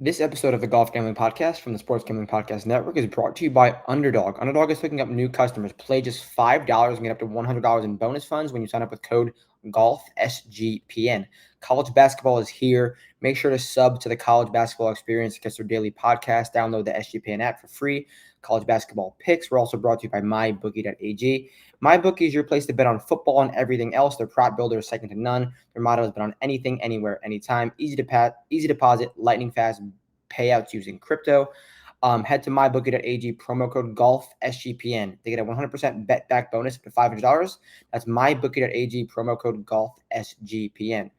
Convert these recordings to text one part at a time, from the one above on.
This episode of the Golf Gambling Podcast from the Sports Gambling Podcast Network is brought to you by Underdog. Underdog is picking up new customers. Play just $5 and get up to $100 in bonus funds when you sign up with code GOLF SGPN. College basketball is here. Make sure to sub to the College Basketball Experience to get their daily podcast. Download the SGPN app for free. College basketball picks. We're also brought to you by mybookie.ag. MyBookie is your place to bet on football and everything else. Their prop builder is second to none. Their motto is bet on anything, anywhere, anytime. Easy deposit, lightning fast payouts using crypto. Head to mybookie.ag, promo code GOLF SGPN. They get a 100% bet back bonus up to $500. That's mybookie.ag, promo code GOLF SGPN.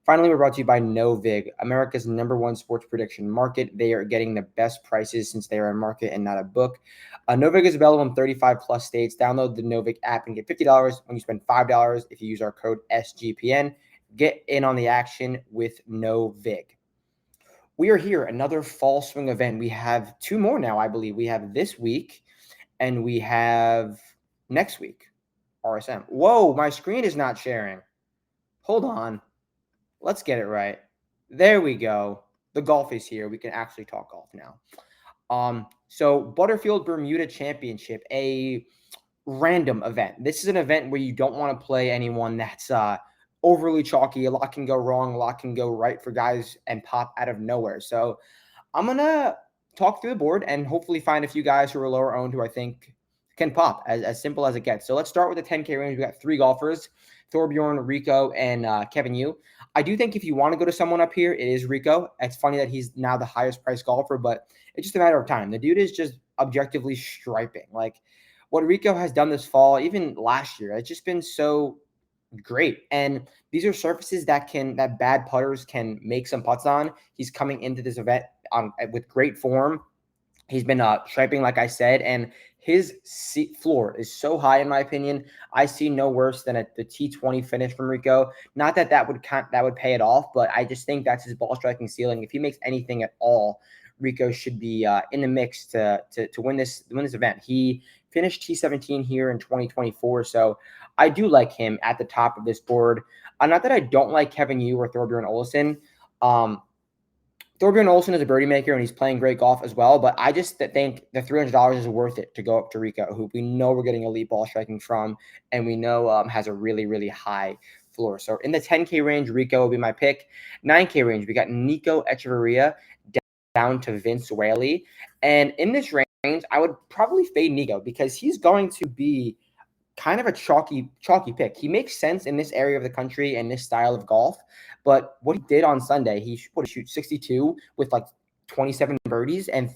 Finally, we're brought to you by Novig, America's #1 sports prediction market. They are getting the best prices since they are a market and not a book. Novig is available in 35 plus states. Download the Novig app and get $50 when you spend $5 if you use our code SGPN. Get in on the action with Novig. We are here, another fall swing event. We have two more now, I believe. We have this week and we have next week, RSM. Whoa, my screen is not sharing. Hold on. Let's get it right. There we go. The golf is here. We can actually talk golf now. So Butterfield Bermuda Championship, a random event. This is an event where you don't want to play anyone that's overly chalky. A lot can go wrong. A lot can go right for guys and pop out of nowhere. So I'm going to talk through the board and hopefully find a few guys who are lower owned who I think can pop, as simple as it gets. So let's start with the 10K range. We got three golfers, Thorbjorn, Rico, and Kevin Yu. I do think if you want to go to someone up here, it is Rico. It's funny that he's now the highest priced golfer, but it's just a matter of time. The dude is just objectively striping. Like what Rico has done this fall, even last year, it's just been so great. And these are surfaces that bad putters can make some putts on. He's coming into this event with great form. He's been striping, like I said, and his floor is so high, in my opinion. I see no worse than the T20 finish from Rico. Not that would pay it off, but I just think that's his ball striking ceiling. If he makes anything at all, Rico should be in the mix to win this event. He finished T17 here in 2024, so I do like him at the top of this board. Not that I don't like Kevin Yu or Thorbjorn Olesen. Thorbjorn Olesen is a birdie maker, and he's playing great golf as well, but I just think the $300 is worth it to go up to Rico, who we know we're getting elite ball striking from, and we know has a really, really high floor. So in the 10K range, Rico will be my pick. 9K range, we got Nico Echeverria down to Vince Whaley. And in this range, I would probably fade Nico because he's going to be kind of a chalky pick. He makes sense in this area of the country and this style of golf. But what he did on Sunday, he shoot 62 with like 27 birdies and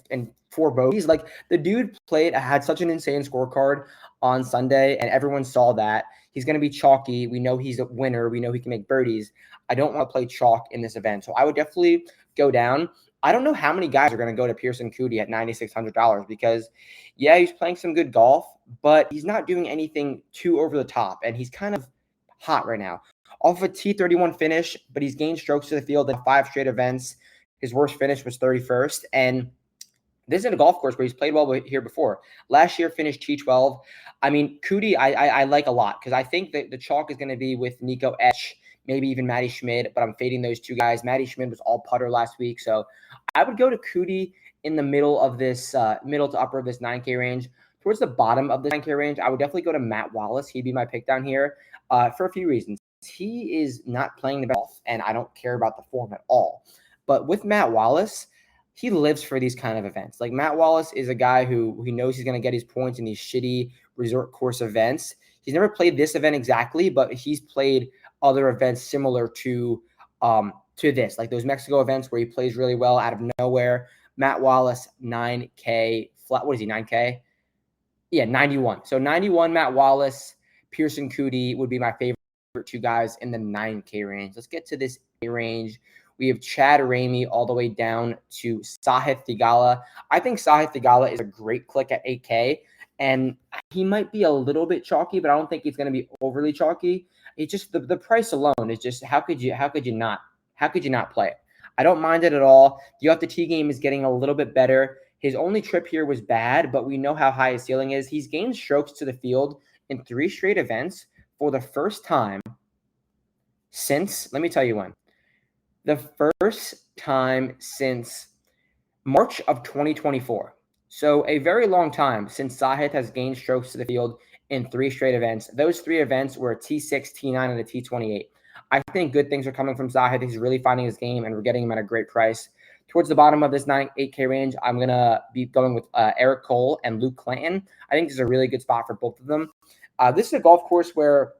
4 bogeys. Like the dude had such an insane scorecard on Sunday, and everyone saw that. He's going to be chalky. We know he's a winner. We know he can make birdies. I don't want to play chalk in this event. So I would definitely go down. I don't know how many guys are going to go to Pearson Coody at $9,600 because, yeah, he's playing some good golf, but he's not doing anything too over the top, and he's kind of hot right now. Off a T31 finish, but he's gained strokes to the field in 5 straight events. His worst finish was 31st, and this is a golf course where he's played well here before. Last year finished T12. I mean, Coody I like a lot because I think that the chalk is going to be with Nico Etch, maybe even Matty Schmid, but I'm fading those two guys. Matty Schmid was all putter last week, so I would go to Coody in the middle of this, middle to upper of this 9K range. Towards the bottom of the 9K range, I would definitely go to Matt Wallace. He'd be my pick down here for a few reasons. He is not playing the golf, and I don't care about the form at all. But with Matt Wallace, he lives for these kind of events. Like Matt Wallace is a guy who he knows he's going to get his points in these shitty resort course events. He's never played this event exactly, but he's played other events similar to this, like those Mexico events where he plays really well out of nowhere. Matt Wallace, 9K flat. What is he, 9K? Yeah, 91. So 91 Matt Wallace, Pearson Coody would be my favorite two guys in the 9K range. Let's get to this A range. We have Chad Ramey all the way down to Sahith Theegala. I think Sahith Theegala is a great click at 8K, and he might be a little bit chalky, but I don't think he's going to be overly chalky. It's just the price alone is just how could you not play it? I don't mind it at all. The off the tee game is getting a little bit better. His only trip here was bad, but we know how high his ceiling is. He's gained strokes to the field in 3 straight events for the first time since, let me tell you when. The first time since March of 2024. So a very long time since Sahith has gained strokes to the field in 3 straight events. Those 3 events were a T6, T9, and a T28. I think good things are coming from Sahith. He's really finding his game, and we're getting him at a great price. Towards the bottom of this 8K range, I'm going to be going with Eric Cole and Luke Clanton. I think this is a really good spot for both of them. This is a golf course where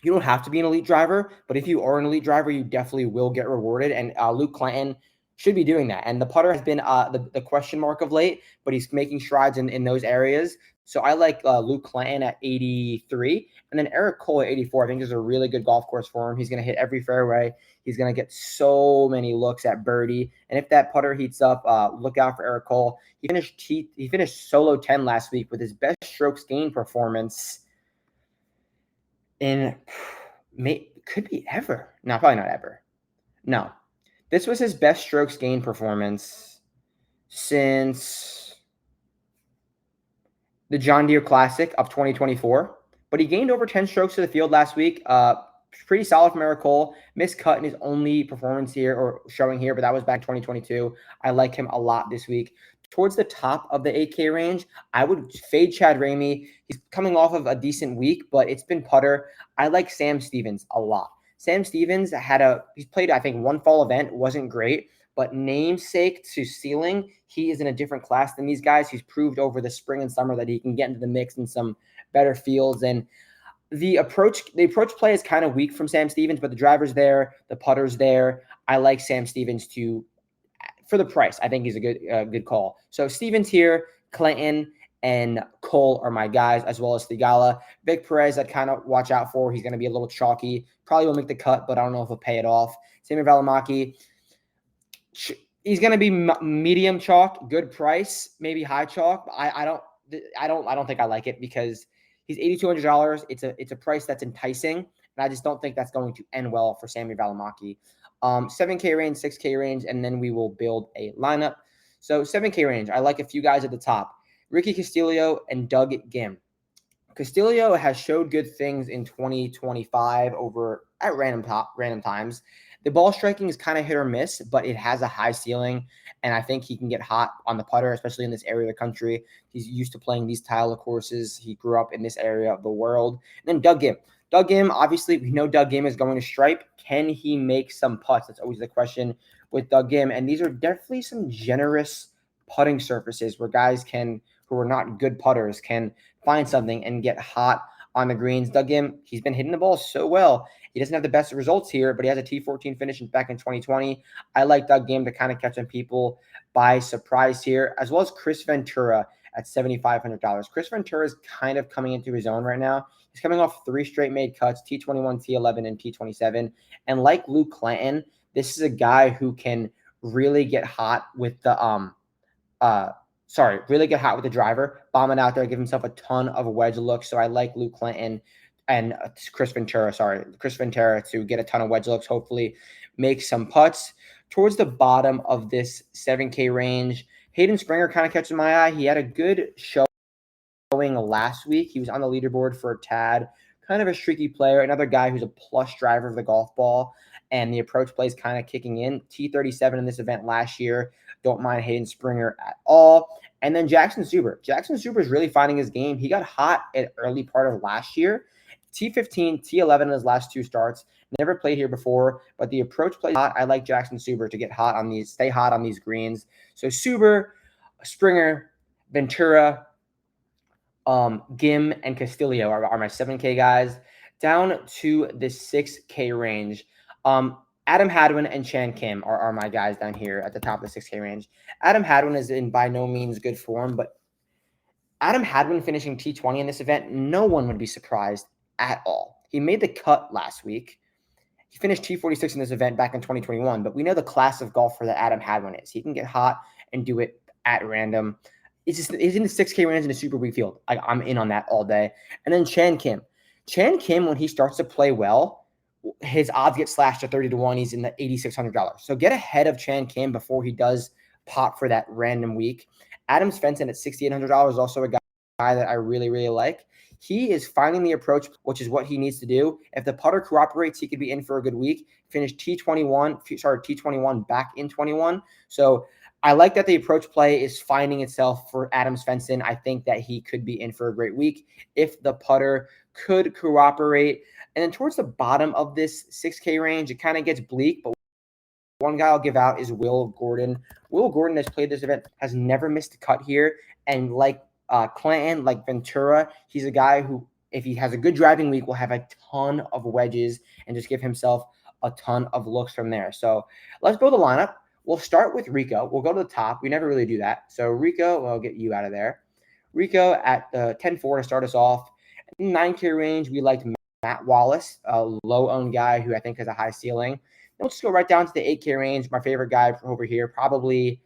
you don't have to be an elite driver, but if you are an elite driver, you definitely will get rewarded. And Luke Clanton should be doing that. And the putter has been the question mark of late, but he's making strides in those areas. So I like Luke Clanton at 83, and then Eric Cole at 84. I think is a really good golf course for him. He's going to hit every fairway. He's going to get so many looks at birdie. And if that putter heats up, look out for Eric Cole. He finished solo 10 last week with his best strokes gain performance in could be ever. No, probably not ever. No. This was his best strokes gain performance since the John Deere Classic of 2024. But he gained over 10 strokes to the field last week. Pretty solid from Eric Cole. Missed cut in his only performance here or showing here, but that was back 2022. I like him a lot this week. Towards the top of the 8K range, I would fade Chad Ramey. He's coming off of a decent week, but it's been putter. I like Sam Stevens a lot. Sam Stevens he's played, I think, one fall event, wasn't great, but namesake to ceiling, he is in a different class than these guys. He's proved over the spring and summer that he can get into the mix in some better fields. And the approach play is kind of weak from Sam Stevens, but the driver's there, the putter's there. I like Sam Stevens for the price. I think he's a good call. So Stevens here, Clinton and Cole are my guys, as well as Thigala. Vic Perez, I'd kind of watch out for. He's going to be a little chalky. Probably will make the cut, but I don't know if he'll pay it off. Sammy Valimaki, he's going to be medium chalk, good price, maybe high chalk. I don't think I like it because he's $8,200. It's a price that's enticing, and I just don't think that's going to end well for Sammy Valimaki. 7K range, 6K range, and then we will build a lineup. So 7K range, I like a few guys at the top. Ricky Castillo and Doug Gim. Castillo has showed good things in 2025 over at random times. The ball striking is kind of hit or miss, but it has a high ceiling, and I think he can get hot on the putter, especially in this area of the country. He's used to playing these style of courses. He grew up in this area of the world. And then Doug Gim. Doug Gim, obviously, we know Doug Gim is going to stripe. Can he make some putts? That's always the question with Doug Gim. And these are definitely some generous putting surfaces where guys who are not good putters can find something and get hot on the greens. Doug Gim, he's been hitting the ball so well. He doesn't have the best results here, but he has a T14 finish back in 2020. I like Doug Gim to kind of catch some people by surprise here, as well as Chris Ventura at $7,500. Chris Ventura is kind of coming into his own right now. He's coming off 3 straight made cuts, T21, T11, and T27. And like Luke Clanton, this is a guy who can really get hot with the really get hot with the driver, bomb it out there, give himself a ton of wedge looks. So I like Luke Clanton and Chris Ventura to get a ton of wedge looks, hopefully make some putts. Towards the bottom of this 7K range, Hayden Springer kind of catches my eye. He had a good showing last week. He was on the leaderboard for a tad, kind of a streaky player, another guy who's a plus driver of the golf ball, and the approach play is kind of kicking in. T37 in this event last year. Don't mind Hayden Springer at all. And then Jackson Zuber. Jackson Zuber is really finding his game. He got hot at early part of last year. T15, T11 in his last 2 starts. Never played here before, but the approach play hot. I like Jackson Zuber to stay hot on these greens. So Zuber, Springer, Ventura, Gim, and Castillo are my 7K guys. Down to the 6K range. Adam Hadwin and Chan Kim are my guys down here at the top of the 6K range. Adam Hadwin is in by no means good form, but Adam Hadwin finishing T20 in this event, no one would be surprised at all. He made the cut last week. He finished T46 in this event back in 2021, but we know the class of golfer that Adam Hadwin is. He can get hot and do it at random. He's in the 6K range in a super weak field. I'm in on that all day. And then Chan Kim. Chan Kim, when he starts to play well, his odds get slashed to 30-1. He's in the $8,600. So get ahead of Chan Kim before he does pop for that random week. Adam Svensson at $6,800 is also a guy that I really, really like. He is finding the approach, which is what he needs to do. If the putter cooperates, he could be in for a good week. Finished T21 back in 21. So I like that the approach play is finding itself for Adam Svensson. I think that he could be in for a great week if the putter could cooperate. And then towards the bottom of this 6K range, it kind of gets bleak, but one guy I'll give out is Will Gordon. Will Gordon has played this event, has never missed a cut here. And like Clanton, like Ventura, he's a guy who, if he has a good driving week, will have a ton of wedges and just give himself a ton of looks from there. So let's build a lineup. We'll start with Rico. We'll go to the top. We never really do that. So Rico, I'll get you out of there. Rico at 10-4 to start us off. In 9K range, we liked Matt Wallace, a low-owned guy who I think has a high ceiling. Then we'll just go right down to the 8K range. My favorite guy over here, probably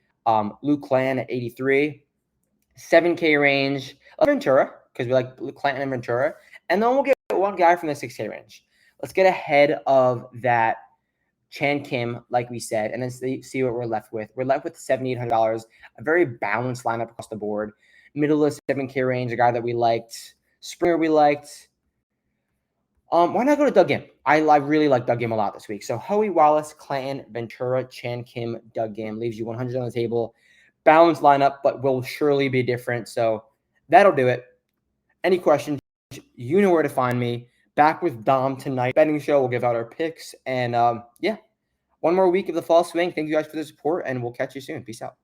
Luke Clan at 83. 7K range, Ventura, because we like Clanton and Ventura. And then we'll get one guy from the 6K range. Let's get ahead of that Chan Kim, like we said, and then see what we're left with. We're left with $7,800, a very balanced lineup across the board. Middle of the 7K range, a guy that we liked. Springer we liked. Why not go to Doug Gim? I really like Doug Gim a lot this week. So Hoey Wallace, Clanton, Ventura, Chan Kim, Doug Gim leaves you 100 on the table. Balanced lineup, but will surely be different. So that'll do it. Any questions, you know where to find me. Back with Dom tonight. Betting show. We'll give out our picks. And yeah, one more week of the fall swing. Thank you guys for the support, and we'll catch you soon. Peace out.